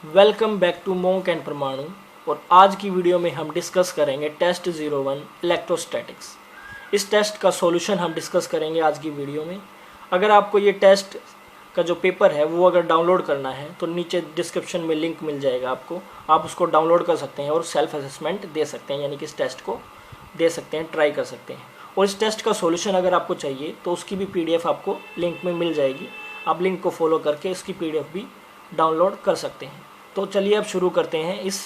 Welcome back to monk and Parmanu. और आज की वीडियो में हम डिस्कस करेंगे टेस्ट 01 इलेक्ट्रोस्टैटिक्स। इस टेस्ट का सॉल्यूशन हम डिस्कस करेंगे आज की वीडियो में। अगर आपको ये टेस्ट का जो पेपर है वो अगर डाउनलोड करना है तो नीचे डिस्क्रिप्शन में लिंक मिल जाएगा आपको, आप उसको डाउनलोड कर सकते हैं और सेल्फ असेसमेंट दे सकते हैं, यानी कि इस टेस्ट को दे सकते हैं, ट्राई कर सकते हैं। और इस टेस्ट का सॉल्यूशन अगर आपको चाहिए तो उसकी भी PDF आपको लिंक में मिल जाएगी, आप लिंक को फॉलो करके इसकी PDF भी डाउनलोड कर सकते हैं। तो चलिए अब शुरू करते हैं इस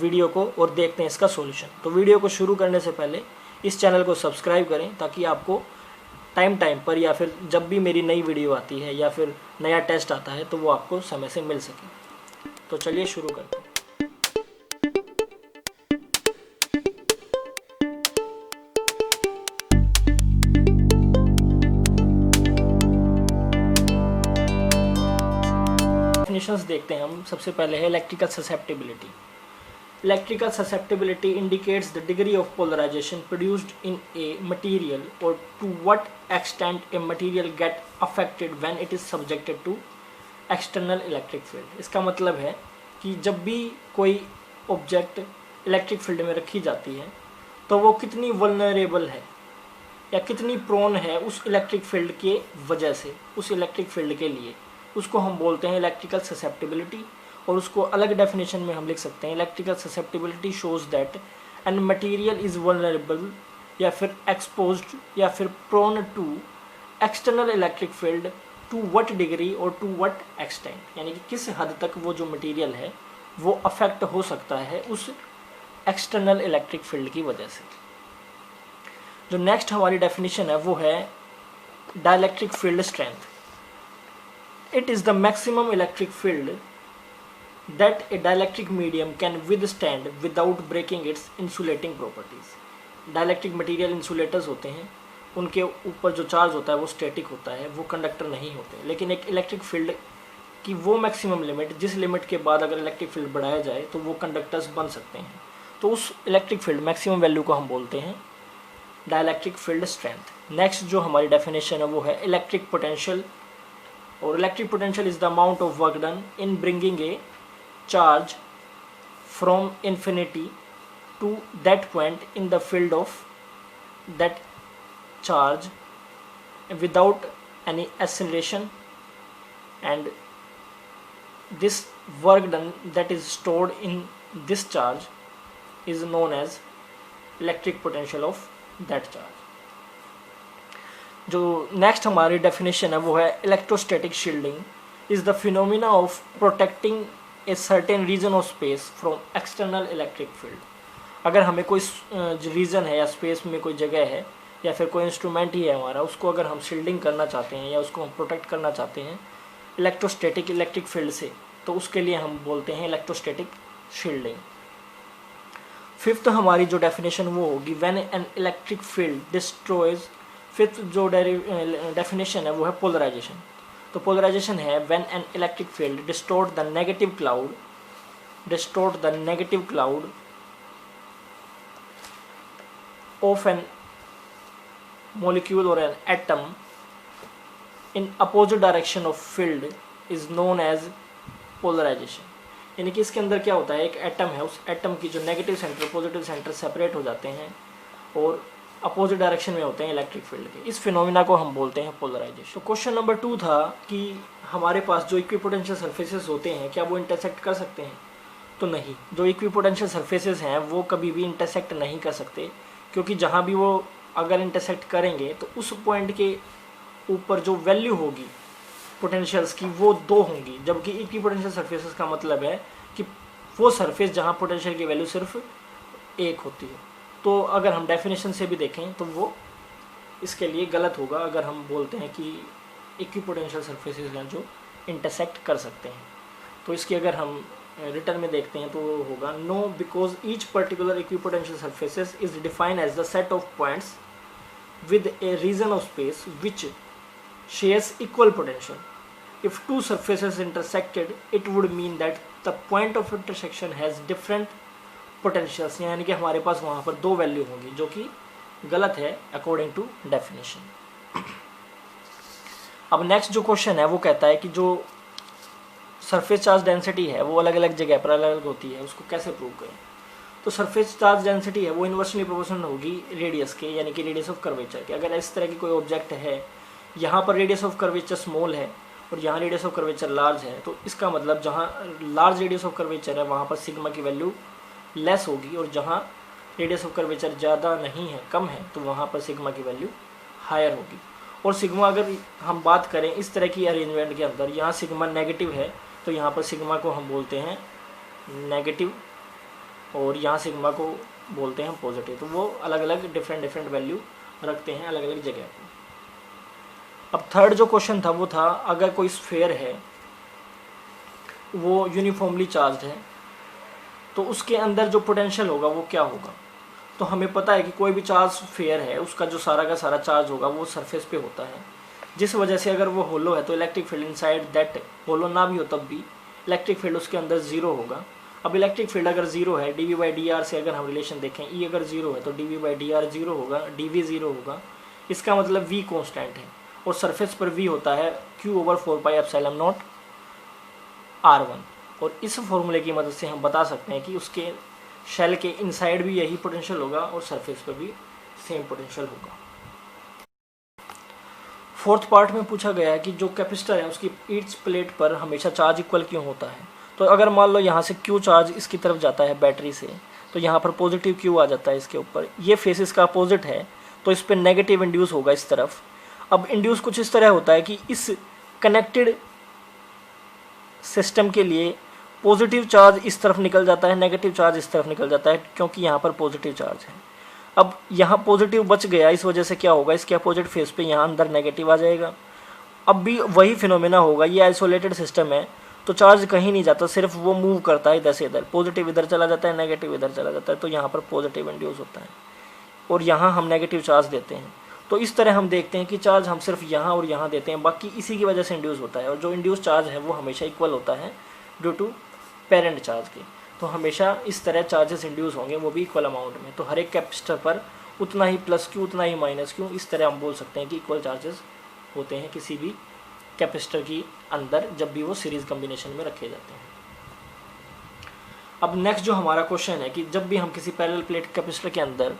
वीडियो को और देखते हैं इसका सॉल्यूशन। तो वीडियो को शुरू करने से पहले इस चैनल को सब्सक्राइब करें ताकि आपको टाइम पर या फिर जब भी मेरी नई वीडियो आती है या फिर नया टेस्ट आता है तो वो आपको समय से मिल सके। तो चलिए शुरू करते हैं। डेफिनेशंस देखते हैं हम। सबसे पहले है electrical susceptibility. Electrical susceptibility indicates the degree of polarization produced in a material or to what extent a material get affected when it is subjected to external electric field। इसका मतलब है कि जब भी कोई ऑब्जेक्ट इलेक्ट्रिक फील्ड में रखी जाती है तो वो कितनी वल्नरेबल है या कितनी प्रोन है उस इलेक्ट्रिक फील्ड के वजह से, उस इलेक्ट्रिक फील्ड के लिए, उसको हम बोलते हैं इलेक्ट्रिकल ससेप्टिबिलिटी। और उसको अलग डेफिनेशन में हम लिख सकते हैं, electrical susceptibility shows that an material is vulnerable या फिर एक्सपोज्ड या फिर prone to external electric field to what degree और टू व्हाट एक्सटेंट, यानी कि किस हद तक वो जो मटेरियल है वो अफेक्ट हो सकता है उस एक्सटर्नल इलेक्ट्रिक फील्ड की वजह से। जो नेक्स्ट हमारी डेफिनेशन है वो है dielectric field strength. It is the maximum electric field that a dielectric medium can withstand without breaking its insulating properties। Dielectric material insulators होते हैं, उनके ऊपर जो चार्ज होता है वो स्टैटिक होता है, वो कंडक्टर नहीं होते। लेकिन एक इलेक्ट्रिक फील्ड की वो मैक्सिमम लिमिट, जिस लिमिट के बाद अगर इलेक्ट्रिक फील्ड बढ़ाया जाए तो वो कंडक्टर्स बन सकते हैं, तो उस इलेक्ट्रिक फील्ड मैक्सिमम वैल्यू को हम बोलते हैं डाइलेक्ट्रिक फील्ड स्ट्रेंथ। नेक्स्ट जो हमारी डेफिनेशन है वो है इलेक्ट्रिक पोटेंशियल। और electric potential is the amount of work done in bringing a charge from infinity to that point in the field of that charge without any acceleration, and this work done that is stored in this charge is known as electric potential of that charge। जो next हमारी definition है वो है electrostatic shielding is the phenomena of protecting a certain region of space from external electric field. अगर हमें कोई reason है या स्पेस में कोई जगह है या फिर कोई इंस्ट्रूमेंट ही है हमारा, उसको अगर हम शील्डिंग करना चाहते हैं या उसको हम प्रोटेक्ट करना चाहते हैं इलेक्ट्रोस्टैटिक इलेक्ट्रिक फील्ड से, तो उसके लिए हम बोलते हैं इलेक्ट्रोस्टैटिक शील्डिंग। फिफ्थ हमारी जो डेफिनेशन वो होगी when an electric field destroys. Fifth जो डेफिनेशन है वो है पोलराइजेशन। तो पोलराइजेशन है when an electric field distort the negative cloud of an molecule or an atom in opposite direction of field is known as polarization। यानी कि इसके अंदर क्या होता है, एक एटम है, उस एटम की जो negative centre positive centre separate हो जाते हैं और अपोजिट डायरेक्शन में होते हैं इलेक्ट्रिक फील्ड के। इस फिनोमिना को हम बोलते हैं पोलराइजेशन। तो क्वेश्चन नंबर 2 था कि हमारे पास जो इक्विपोटेंशियल सरफेसेस होते हैं क्या वो इंटरसेक्ट कर सकते हैं? तो नहीं, जो इक्विपोटेंशियल सरफेसेस हैं वो कभी भी इंटरसेक्ट नहीं कर सकते, क्योंकि जहाँ भी वो अगर इंटरसेक्ट करेंगे तो उस पॉइंट के ऊपर जो वैल्यू होगी पोटेंशियल्स की वो 2 होंगी, जबकि इक्विपोटेंशियल सरफेसेस का मतलब है कि वो सरफेस जहाँ पोटेंशियल की वैल्यू सिर्फ 1 होती है। तो अगर हम डेफिनेशन से भी देखें तो वो इसके लिए गलत होगा अगर हम बोलते हैं कि इक्विपोटेंशियल सरफेसेस हैं जो इंटरसेक्ट कर सकते हैं। तो इसकी अगर हम रिटर्न में देखते हैं तो वो होगा no, because each particular equipotential surfaces is defined as the set of points with a region of space which shares equal potential। If two surfaces intersected, it would mean that the point of intersection has different potentials। यानी कि हमारे पास वहाँ पर 2 value होंगी, जो कि गलत है अकॉर्डिंग टू डेफिनेशन। अब नेक्स्ट जो क्वेश्चन है वो कहता है कि जो सरफेस चार्ज डेंसिटी है वो अलग अलग जगह पर अलग अलग होती है, उसको कैसे प्रूव करें। तो सरफेस चार्ज डेंसिटी है वो इन्वर्सली प्रोपोर्शनल होगी रेडियस के, यानी कि रेडियस ऑफ कर्वेचर के। अगर इस तरह की कोई ऑब्जेक्ट है, यहाँ पर रेडियस ऑफ कर्वेचर स्मॉल है और यहाँ रेडियस ऑफ कर्वेचर लार्ज है, तो इसका मतलब जहाँ लार्ज रेडियस ऑफ कर्वेचर है वहाँ पर सिग्मा की वैल्यू लेस होगी, और जहाँ रेडियस ऑफ कर्वेचर ज़्यादा नहीं है, कम है, तो वहाँ पर सिग्मा की वैल्यू हायर होगी। और सिग्मा अगर हम बात करें इस तरह की अरेंजमेंट के अंदर, यहाँ सिग्मा नेगेटिव है तो यहाँ पर सिग्मा को हम बोलते हैं नेगेटिव, और यहाँ सिग्मा को बोलते हैं पॉजिटिव। तो वो अलग अलग डिफरेंट वैल्यू रखते हैं अलग अलग जगह पर। अब थर्ड जो क्वेश्चन था वो था, अगर कोई स्फीयर है वो यूनिफॉर्मली चार्ज है तो उसके अंदर जो पोटेंशियल होगा वो क्या होगा। तो हमें पता है कि कोई भी चार्ज स्फीयर है उसका जो सारा का सारा चार्ज होगा वो सरफेस पे होता है, जिस वजह से अगर वो होलो है तो इलेक्ट्रिक फील्ड इनसाइड दैट, होलो ना भी हो तब भी इलेक्ट्रिक फील्ड उसके अंदर जीरो होगा। अब इलेक्ट्रिक फील्ड अगर जीरो है, D V by D R से अगर हम रिलेशन देखें, ई अगर जीरो है तो D V by D R zero होगा, डी वी जीरो होगा। इसका मतलब वी कॉन्स्टेंट है और सरफेस पर वी होता है Q over 4 pi epsilon not R1। और इस फॉर्मूले की मदद से हम बता सकते हैं कि उसके शेल के इनसाइड भी यही पोटेंशियल होगा और सरफेस पर भी सेम पोटेंशियल होगा। फोर्थ पार्ट में पूछा गया है कि जो कैपेसिटर है उसकी ईच प्लेट पर हमेशा चार्ज इक्वल क्यों होता है। तो अगर मान लो यहाँ से क्यू चार्ज इसकी तरफ जाता है बैटरी से, तो यहाँ पर पॉजिटिव क्यू आ जाता है इसके ऊपर, ये फेस इसका अपोजिट है तो इस पर नेगेटिव इंड्यूस होगा इस तरफ। अब इंड्यूस कुछ इस तरह होता है कि इस कनेक्टेड सिस्टम के लिए पॉजिटिव चार्ज इस तरफ निकल जाता है, नेगेटिव चार्ज इस तरफ निकल जाता है, क्योंकि यहाँ पर पॉजिटिव चार्ज है। अब यहाँ पॉजिटिव बच गया, इस वजह से क्या होगा, इसके अपोजिट फेस पे यहाँ अंदर नेगेटिव आ जाएगा। अब भी वही फिनोमेना होगा, ये आइसोलेटेड सिस्टम है तो चार्ज कहीं नहीं जाता, सिर्फ वो मूव करता है इधर से इधर, पॉजिटिव इधर चला जाता है, नेगेटिव इधर चला जाता है, तो यहाँ पर पॉजिटिव इंड्यूस होता है और यहाँ हम नेगेटिव चार्ज देते हैं। तो इस तरह हम देखते हैं कि चार्ज हम सिर्फ यहाँ और यहाँ देते हैं, बाकी इसी की वजह से इंड्यूस होता है, और जो इंड्यूस चार्ज है वो हमेशा इक्वल होता है ड्यू टू पेरेंट चार्ज के। तो हमेशा इस तरह चार्जेस इंड्यूस होंगे, वो भी इक्वल अमाउंट में। तो हर एक कैपेसिटर पर उतना ही प्लस क्यू उतना ही माइनस क्यू, इस तरह हम बोल सकते हैं कि इक्वल चार्जेस होते हैं किसी भी कैपेसिटर की अंदर जब भी वो सीरीज कॉम्बिनेशन में रखे जाते हैं। अब नेक्स्ट जो हमारा क्वेश्चन है कि जब भी हम किसी पैरेलल प्लेट कैपेसिटर के अंदर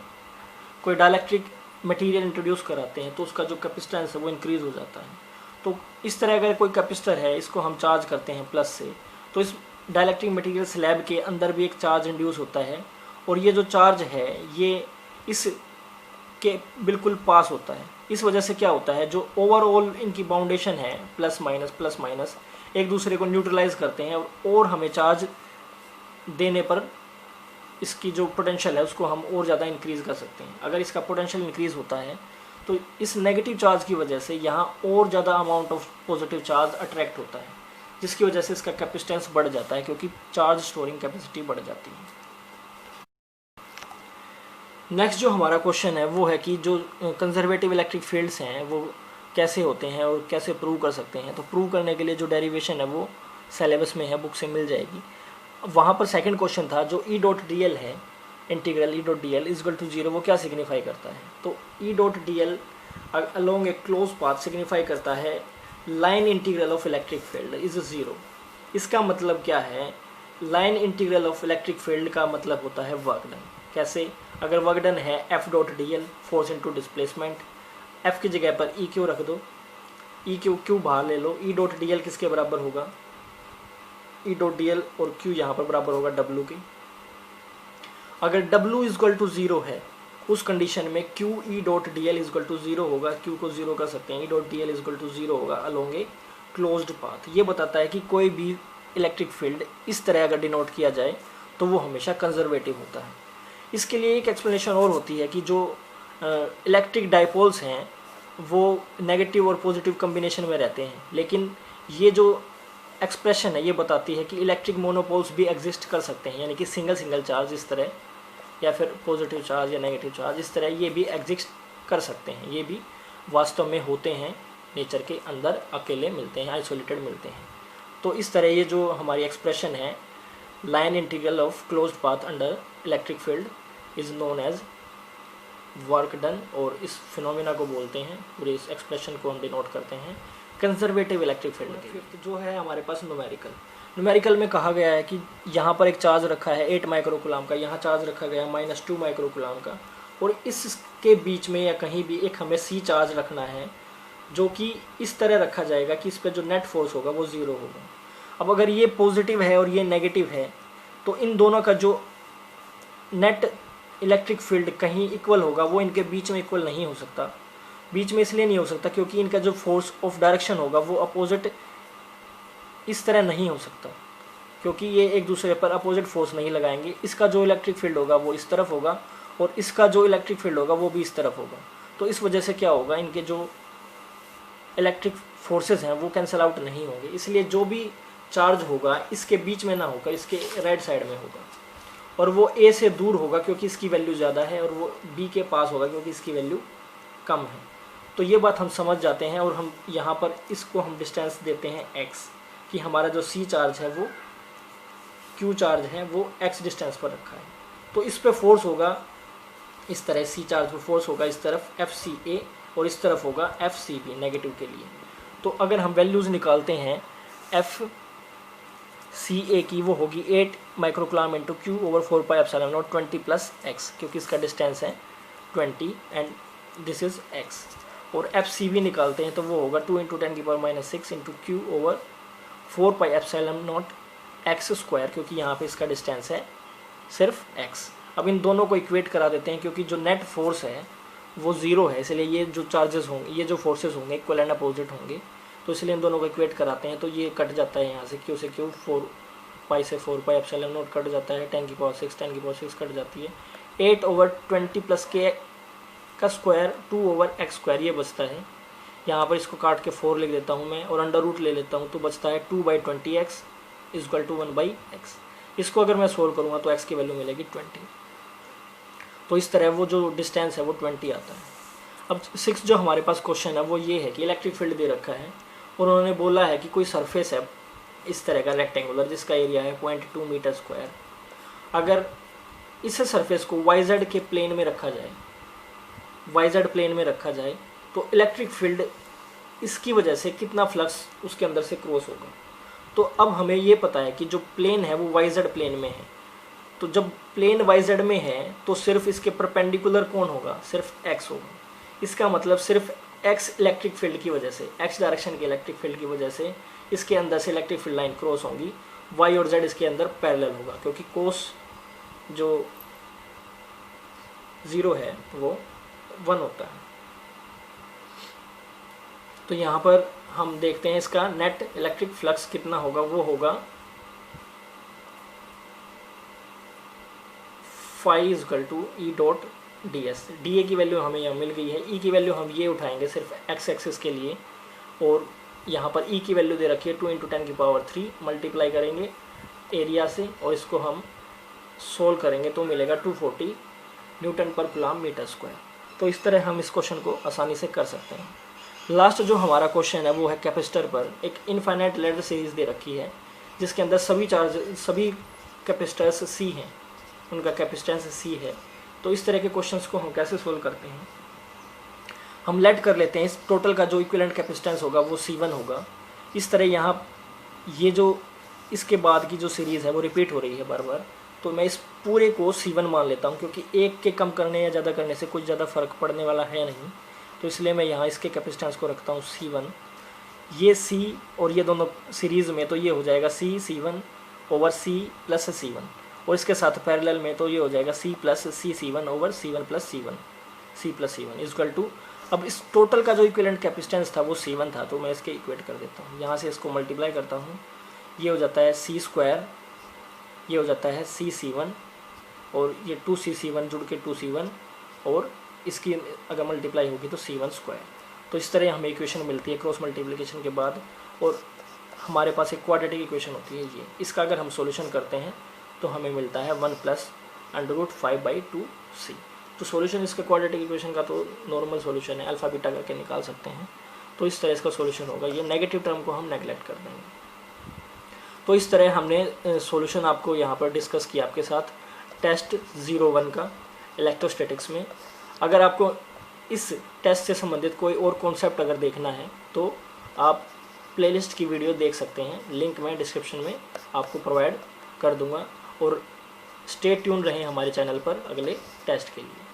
कोई डाइलेक्ट्रिक मटेरियल इंट्रोड्यूस कराते हैं तो उसका जो कैपेसिटेंस है वो इंक्रीज़ हो जाता है। तो इस तरह अगर कोई कैपेसिटर है, इसको हम चार्ज करते हैं प्लस से, तो इस डाइलेक्ट्रिक मटेरियल स्लैब के अंदर भी एक चार्ज इंड्यूस होता है, और ये जो चार्ज है ये इस के बिल्कुल पास होता है। इस वजह से क्या होता है, जो ओवरऑल इनकी बाउंडेशन है प्लस माइनस एक दूसरे को न्यूट्रलाइज करते हैं, और हमें चार्ज देने पर इसकी जो पोटेंशियल है उसको हम और ज़्यादा इंक्रीज़ कर सकते हैं। अगर इसका पोटेंशियल इंक्रीज़ होता है तो इस नेगेटिव चार्ज की वजह से यहाँ और ज़्यादा amount of positive charge attract होता है, जिसकी वजह से इसका कैपेसिटेंस बढ़ जाता है, क्योंकि चार्ज स्टोरिंग कैपेसिटी बढ़ जाती है। नेक्स्ट जो हमारा क्वेश्चन है वो है कि जो कंजर्वेटिव इलेक्ट्रिक फील्ड्स हैं वो कैसे होते हैं और कैसे प्रूव कर सकते हैं। तो प्रूव करने के लिए जो डेरिवेशन है वो सिलेबस में है, बुक से मिल जाएगी। वहाँ पर सेकंड क्वेश्चन था जो ई डॉट डी एल है, integral E dot D L equal to zero, वो क्या सिग्निफाई करता है। तो E dot D L along a close path signify करता है line integral of electric field is zero. इसका मतलब क्या है, line integral of electric field का मतलब होता है वर्क डन। कैसे, अगर वर्क डन है F dot D L, force into displacement, F की जगह पर ई क्यू रख दो, ई क्यू बाहर ले लो, ई डॉट डी एल किसके बराबर होगा, ई डॉट डी एल और क्यू यहाँ पर बराबर होगा डब्ल्यू के। अगर डब्ल्यू इजक्वल टू जीरो है उस कंडीशन में Q E dot D L is equal to zero होगा, क्यू को जीरो कर सकते हैं, E dot D L is equal to zero होगा अलोंग ए क्लोज्ड पाथ। ये बताता है कि कोई भी इलेक्ट्रिक फील्ड इस तरह अगर डिनोट किया जाए तो वो हमेशा कंजर्वेटिव होता है। इसके लिए एक एक्सप्लेनेशन और होती है कि जो इलेक्ट्रिक डाइपोल्स हैं वो नेगेटिव और पॉजिटिव कम्बिनेशन में रहते हैं, लेकिन ये जो एक्सप्रेशन है ये बताती है कि इलेक्ट्रिक मोनोपोल्स भी एग्जिस्ट कर सकते हैं, यानी कि सिंगल चार्ज इस तरह, या फिर पॉजिटिव चार्ज या नेगेटिव चार्ज इस तरह ये भी एग्जिस्ट कर सकते हैं। ये भी वास्तव में होते हैं, नेचर के अंदर अकेले मिलते हैं, आइसोलेटेड मिलते हैं। तो इस तरह ये जो हमारी एक्सप्रेशन है line integral of closed path under electric field is known as work done, और इस फिनोमिना को बोलते हैं, पूरे इस एक्सप्रेशन को हम डिनोट करते हैं कंजर्वेटिव इलेक्ट्रिक फील्ड के। फिफ्थ जो है हमारे पास न्यूमेरिकल। न्यूमेरिकल में कहा गया है कि यहाँ पर एक चार्ज रखा है 8 माइक्रोकुलाम का, यहाँ चार्ज रखा गया है -2 माइक्रोकुलाम का, और इसके बीच में या कहीं भी एक हमें सी चार्ज रखना है जो कि इस तरह रखा जाएगा कि इस पर जो नेट फोर्स होगा वो 0 होगा। अब अगर ये पॉजिटिव है और ये नेगेटिव है तो इन दोनों का जो नेट इलेक्ट्रिक फील्ड कहीं इक्वल होगा वो इनके बीच में इक्वल नहीं हो सकता। बीच में इसलिए नहीं हो सकता क्योंकि इनका जो फोर्स ऑफ डायरेक्शन होगा वो अपोजिट इस तरह नहीं हो सकता, क्योंकि ये एक दूसरे पर अपोजिट फोर्स नहीं लगाएंगे। इसका जो इलेक्ट्रिक फील्ड होगा वो इस तरफ होगा और इसका जो इलेक्ट्रिक फील्ड होगा वो भी इस तरफ होगा। तो इस वजह से क्या होगा, इनके जो इलेक्ट्रिक फोर्सेस हैं वो कैंसिल आउट नहीं होंगे, इसलिए जो भी चार्ज होगा इसके बीच में ना होकर इसके राइट साइड में होगा, और वो ए से दूर होगा क्योंकि इसकी वैल्यू ज़्यादा है, और वो बी के पास होगा क्योंकि इसकी वैल्यू कम है। तो ये बात हम समझ जाते हैं, और हम यहाँ पर इसको हम डिस्टेंस देते हैं x, कि हमारा जो सी चार्ज है वो q चार्ज है वो x डिस्टेंस पर रखा है। तो इस पर फोर्स होगा इस तरह, सी चार्ज पर फोर्स होगा इस तरफ FCA और इस तरफ होगा FCB नेगेटिव के लिए। तो अगर हम वैल्यूज़ निकालते हैं FCA की, वो होगी 8 microcoulomb into Q over 4πε0 20 + x, क्योंकि इसका डिस्टेंस है 20 एंड दिस इज़ x। और FCB निकालते हैं तो वो होगा 2 × 10⁻⁻6 इंटू Q ओवर 4πε0 x², क्योंकि यहाँ पे इसका डिस्टेंस है सिर्फ x। अब इन दोनों को इक्वेट करा देते हैं, क्योंकि जो नेट फोर्स है वो 0 है, इसलिए ये जो चार्जेस होंगे, ये जो फोर्सेस होंगे इक्वल एंड अपोजिट होंगे, तो इसलिए इन दोनों को इक्वेट कराते हैं। तो ये कट जाता है यहाँ से, Q से Q, 4π से 4πε0 कट जाता है, 10⁻6 कट जाती है, 8 ओवर 20 + k का स्क्वायर 2 ओवर x², ये बचता है। यहाँ पर इसको काट के 4 लिख देता हूँ मैं, और अंडर रूट ले लेता हूँ, तो बचता है 2/20x = 1/x। इसको अगर मैं सोल्व करूँगा तो x की वैल्यू मिलेगी 20। तो इस तरह वो जो डिस्टेंस है वो 20 आता है। अब 6 जो हमारे पास क्वेश्चन है वो ये है कि इलेक्ट्रिक फील्ड दे रखा है, और उन्होंने बोला है कि कोई सरफेस है इस तरह का रेक्टेंगुलर, जिसका एरिया है 0.2 मीटर स्क्वायर। अगर इस सरफेस को YZ के प्लेन में रखा जाए, YZ प्लेन में रखा जाए, तो इलेक्ट्रिक फील्ड इसकी वजह से कितना फ्लक्स उसके अंदर से क्रॉस होगा। तो अब हमें ये पता है कि जो प्लेन है वो YZ प्लेन में है, तो जब प्लेन YZ में है तो सिर्फ इसके परपेंडिकुलर कौन होगा, सिर्फ x होगा। इसका मतलब सिर्फ x इलेक्ट्रिक फील्ड की वजह से, x डायरेक्शन के इलेक्ट्रिक फील्ड की वजह से इसके अंदर से इलेक्ट्रिक फील्ड लाइन क्रॉस होंगी, y और z इसके अंदर पैरेलल होगा, क्योंकि कोस जो 0 है वो 1 होता है। तो यहाँ पर हम देखते हैं इसका नेट इलेक्ट्रिक फ्लक्स कितना होगा, वो होगा phi = E.ds। dA की वैल्यू हमें यहाँ मिल गई है, E की वैल्यू हम ये उठाएंगे सिर्फ x एक्सिस के लिए, और यहाँ पर E की वैल्यू दे रखी है 2 × 10⁻³ मल्टीप्लाई करेंगे एरिया से, और इसको हम सोल्व करेंगे तो मिलेगा 240 Nm/m²। तो इस तरह हम इस क्वेश्चन को आसानी से कर सकते हैं। लास्ट जो हमारा क्वेश्चन है वो है कैपेसिटर पर एक इनफाइनाइट लेडर सीरीज दे रखी है, जिसके अंदर सभी कैपेसिटर्स C हैं, उनका कैपेसिटेंस C है। तो इस तरह के क्वेश्चंस को हम कैसे सोल्व करते हैं, हम लेट कर लेते हैं इस टोटल का जो इक्विवेलेंट कैपेसिटेंस होगा वो C1 होगा। इस तरह यहाँ ये जो इसके बाद की जो सीरीज़ है वो रिपीट हो रही है बार बार, तो मैं इस पूरे को C1 मान लेता हूँ, क्योंकि एक के कम करने या ज़्यादा करने से कुछ ज़्यादा फ़र्क पड़ने वाला है नहीं, तो इसलिए मैं यहाँ इसके कैपेसिटेंस को रखता हूँ C1। ये C और ये दोनों सीरीज़ में तो ये हो जाएगा C1 ओवर C + C1, और इसके साथ पैरेलल में तो ये हो जाएगा C + C1 over C1 + C1 C + C1 equal to, अब इस टोटल का जो इक्विवेलेंट कैपेसिटेंस था वो C1 था, तो मैं इसके इक्वेट कर देता हूँ। यहाँ से इसको मल्टीप्लाई करता हूँ, ये हो जाता है C², ये हो जाता है CC1, और ये 2CC1 जुड़ के 2C1, और इसकी अगर मल्टीप्लाई होगी तो C1²। तो इस तरह हमें इक्वेशन मिलती है क्रॉस मल्टीप्लिकेशन के बाद, और हमारे पास एक क्वाड्रेटिक इक्वेशन होती है ये। इसका अगर हम सॉल्यूशन करते हैं तो हमें मिलता है 1 + √5/2c। तो सॉल्यूशन इसका क्वाड्रेटिक इक्वेशन का तो नॉर्मल सॉल्यूशन है, अल्फा बीटा करके निकाल सकते हैं। तो इस तरह इसका सॉल्यूशन होगा, ये नेगेटिव टर्म को हम नेगलेक्ट कर देंगे। तो इस तरह हमने सॉल्यूशन आपको यहाँ पर डिस्कस किया आपके साथ टेस्ट 01 का इलेक्ट्रोस्टैटिक्स में। अगर आपको इस टेस्ट से संबंधित कोई और कॉन्सेप्ट अगर देखना है तो आप प्लेलिस्ट की वीडियो देख सकते हैं, लिंक मैं डिस्क्रिप्शन में आपको प्रोवाइड कर दूंगा। और स्टे ट्यून रहें हमारे चैनल पर अगले टेस्ट के लिए।